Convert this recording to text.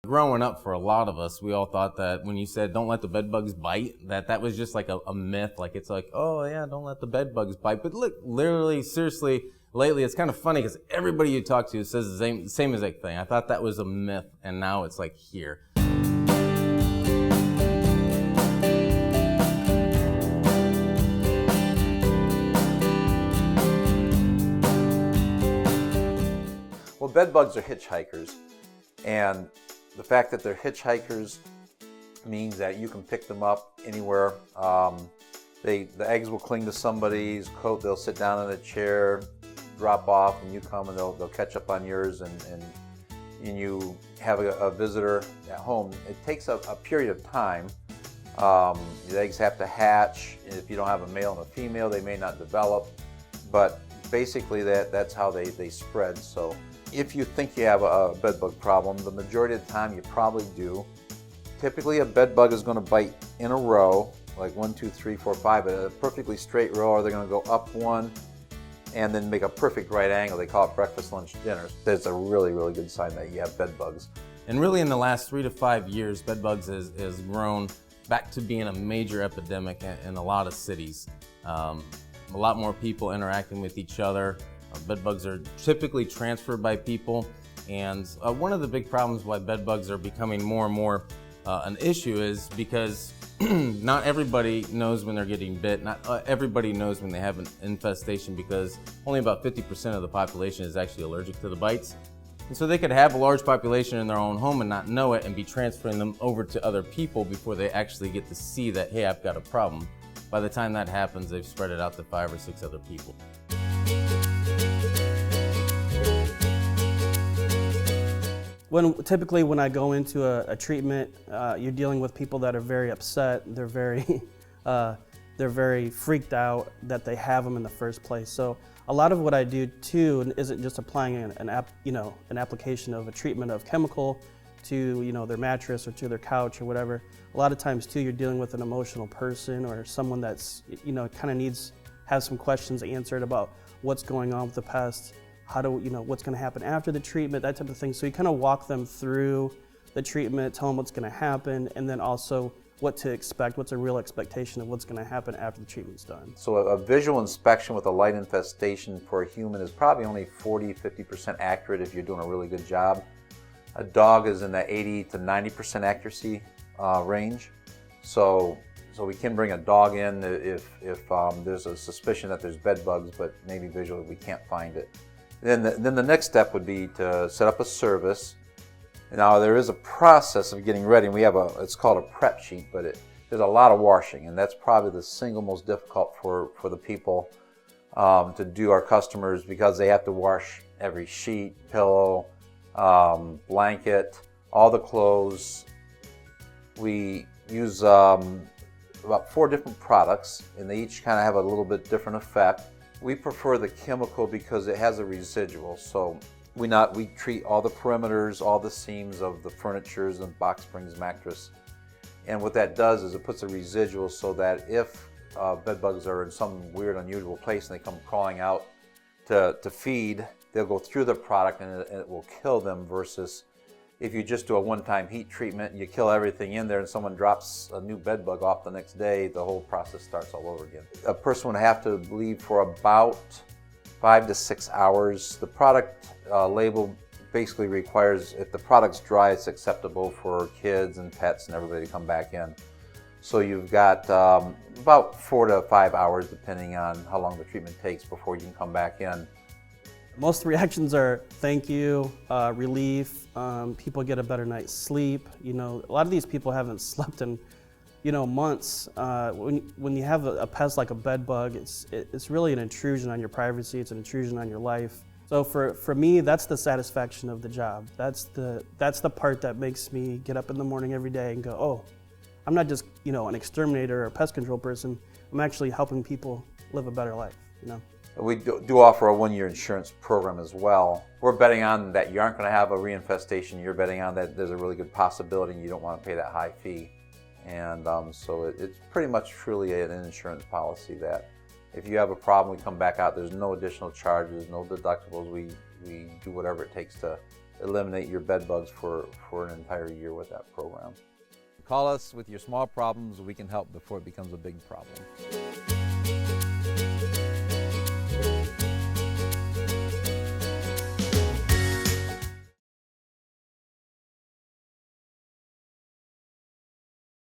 Growing up, for a lot of us, we all thought that when you said don't let the bed bugs bite, that was just like a myth. Like, it's like, oh yeah, don't let the bed bugs bite. But look, literally, seriously, lately it's kind of funny because everybody you talk to says the same exact thing. I thought that was a myth, and now it's like here. Well, bed bugs are hitchhikers, and the fact that they're hitchhikers means that you can pick them up anywhere. The eggs will cling to somebody's coat, they'll sit down in a chair, drop off, and you come and they'll catch up on yours, and you have a visitor at home. It takes a period of time. The eggs have to hatch. If you don't have a male and a female, they may not develop, but basically that's how they spread. So if you think you have a bed bug problem, the majority of the time you probably do. Typically a bed bug is going to bite in a row, like 1, 2, 3, 4, 5, a perfectly straight row, or they're going to go up one and then make a perfect right angle. They call it breakfast, lunch, dinner. That's a really, really good sign that you have bed bugs. And really in the last 3 to 5 years, bed bugs has grown back to being a major epidemic in a lot of cities. A lot more people interacting with each other. Bed bugs are typically transferred by people, and one of the big problems why bed bugs are becoming more and more an issue is because not everybody knows when they're getting bit. Not everybody knows when they have an infestation, because only about 50% of the population is actually allergic to the bites. And so they could have a large population in their own home and not know it and be transferring them over to other people before they actually get to see that, hey, I've got a problem. By the time that happens, they've spread it out to 5 or 6 other people. Typically when I go into a treatment, you're dealing with people that are very upset. They're very freaked out that they have them in the first place. So a lot of what I do too isn't just applying an application of a treatment of chemical to their mattress or to their couch or whatever. A lot of times too, you're dealing with an emotional person or someone that's kind of has some questions answered about what's going on with the past. What's going to happen after the treatment, that type of thing. So you kind of walk them through the treatment, tell them what's going to happen, and then also what to expect, what's a real expectation of what's going to happen after the treatment's done. So a visual inspection with a light infestation for a human is probably only 40-50% accurate if you're doing a really good job. A dog is in the 80 to 90% accuracy range. So we can bring a dog in if there's a suspicion that there's bed bugs, but maybe visually we can't find it. Then the next step would be to set up a service. Now there is a process of getting ready, and it's called a prep sheet, but there's a lot of washing, and that's probably the single most difficult for the people to do, our customers, because they have to wash every sheet, pillow, blanket, all the clothes. We use about 4 different products, and they each kind of have a little bit different effect. We prefer the chemical because it has a residual. So we treat all the perimeters, all the seams of the furnitures and box springs, mattress. And what that does is it puts a residual so that if bed bugs are in some weird, unusual place and they come crawling out to feed, they'll go through the product and it will kill them, versus if you just do a one-time heat treatment, you kill everything in there, and someone drops a new bed bug off the next day, the whole process starts all over again. A person would have to leave for about 5 to 6 hours. The product label basically requires, if the product's dry, it's acceptable for kids and pets and everybody to come back in. So you've got about 4 to 5 hours, depending on how long the treatment takes, before you can come back in. Most of the reactions are thank you, relief, people get a better night's sleep. A lot of these people haven't slept in months. When you have a pest like a bed bug, it's really an intrusion on your privacy, it's an intrusion on your life. So for me, that's the satisfaction of the job. That's the part that makes me get up in the morning every day and go, oh, I'm not just an exterminator or a pest control person, I'm actually helping people live a better life. We do offer a 1-year insurance program as well. We're betting on that you aren't going to have a reinfestation. You're betting on that there's a really good possibility and you don't want to pay that high fee. And so it's pretty much truly an insurance policy that if you have a problem, we come back out. There's no additional charges, no deductibles. We do whatever it takes to eliminate your bed bugs for an entire year with that program. Call us with your small problems. We can help before it becomes a big problem.